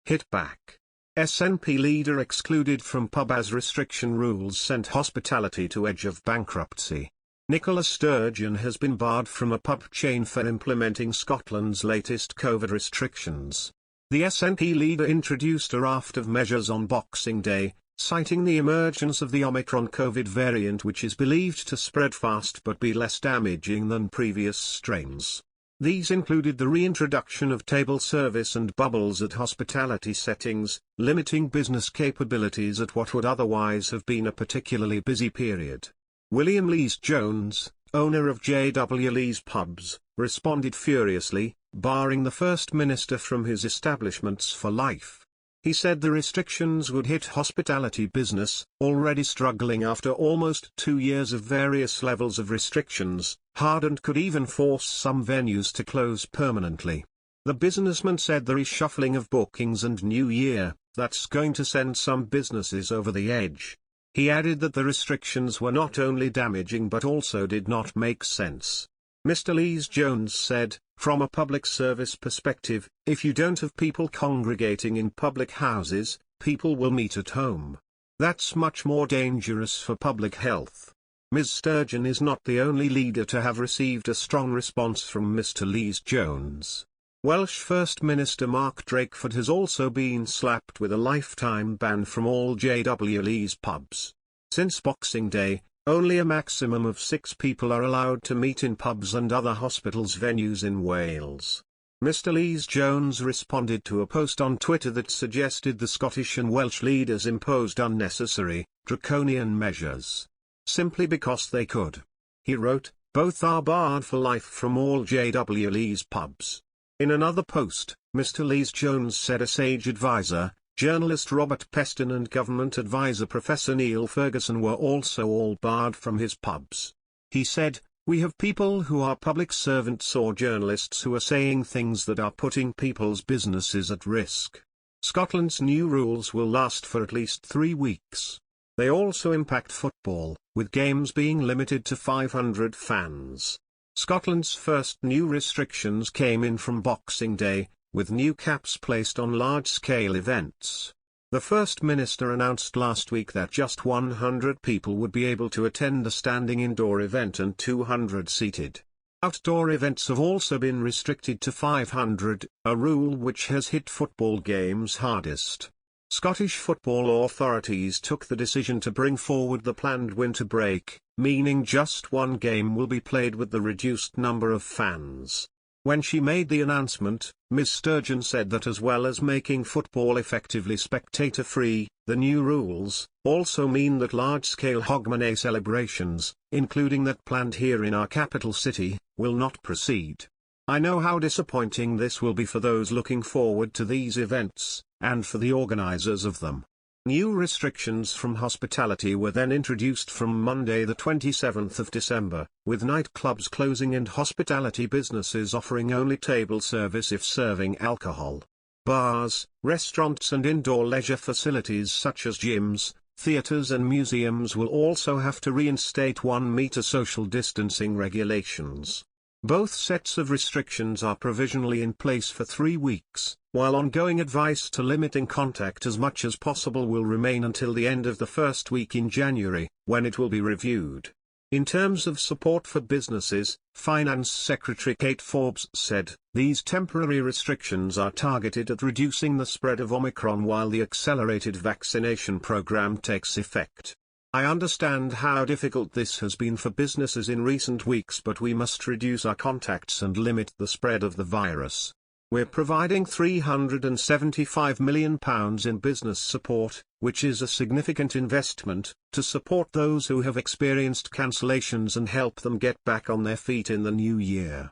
hit back. SNP leader excluded from pub as restriction rules sent hospitality to edge of bankruptcy. Nicola Sturgeon has been barred from a pub chain for implementing Scotland's latest COVID restrictions. The SNP leader introduced a raft of measures on Boxing Day, citing the emergence of the Omicron Covid variant, which is believed to spread fast but be less damaging than previous strains. These included the reintroduction of table service and bubbles at hospitality settings, limiting business capabilities at what would otherwise have been a particularly busy period. William Lees-Jones, owner of J.W. Lees Pubs, responded furiously, barring the First Minister from his establishments for life. He said the restrictions would hit hospitality business, already struggling after almost 2 years of various levels of restrictions, hard, and could even force some venues to close permanently. The businessman said the reshuffling of bookings and New Year, that's going to send some businesses over the edge. He added that the restrictions were not only damaging but also did not make sense. Mr. Lees-Jones said, "From a public service perspective, if you don't have people congregating in public houses, people will meet at home. That's much more dangerous for public health." Ms. Sturgeon is not the only leader to have received a strong response from Mr. Lees-Jones. Welsh First Minister Mark Drakeford has also been slapped with a lifetime ban from all J.W. Lees pubs. Since Boxing Day, only a maximum of 6 people are allowed to meet in pubs and other hospitals venues in Wales. Mr. Lees-Jones responded to a post on Twitter that suggested the Scottish and Welsh leaders imposed unnecessary, draconian measures simply because they could. He wrote, "Both are barred for life from all J.W. Lees pubs." In another post, Mr. Lees-Jones said a sage advisor, journalist Robert Peston, and government advisor Professor Neil Ferguson were also all barred from his pubs. He said, "We have people who are public servants or journalists who are saying things that are putting people's businesses at risk." Scotland's new rules will last for at least 3 weeks. They also impact football, with games being limited to 500 fans. Scotland's first new restrictions came in from Boxing Day, with new caps placed on large-scale events. The First Minister announced last week that just 100 people would be able to attend a standing indoor event and 200 seated. Outdoor events have also been restricted to 500, a rule which has hit football games hardest. Scottish football authorities took the decision to bring forward the planned winter break, meaning just one game will be played with the reduced number of fans. When she made the announcement, Ms. Sturgeon said that as well as making football effectively spectator-free, the new rules also mean that large-scale Hogmanay celebrations, including that planned here in our capital city, will not proceed. I know how disappointing this will be for those looking forward to these events, and for the organisers of them. New restrictions from hospitality were then introduced from Monday the 27th of December, with nightclubs closing and hospitality businesses offering only table service if serving alcohol. Bars, restaurants and indoor leisure facilities such as gyms, theatres and museums will also have to reinstate 1-metre social distancing regulations. Both sets of restrictions are provisionally in place for 3 weeks, while ongoing advice to limiting contact as much as possible will remain until the end of the first week in January, when it will be reviewed. In terms of support for businesses, Finance Secretary Kate Forbes said, "These temporary restrictions are targeted at reducing the spread of Omicron while the accelerated vaccination program takes effect. I understand how difficult this has been for businesses in recent weeks, but we must reduce our contacts and limit the spread of the virus. We're providing £375 million in business support, which is a significant investment, to support those who have experienced cancellations and help them get back on their feet in the new year.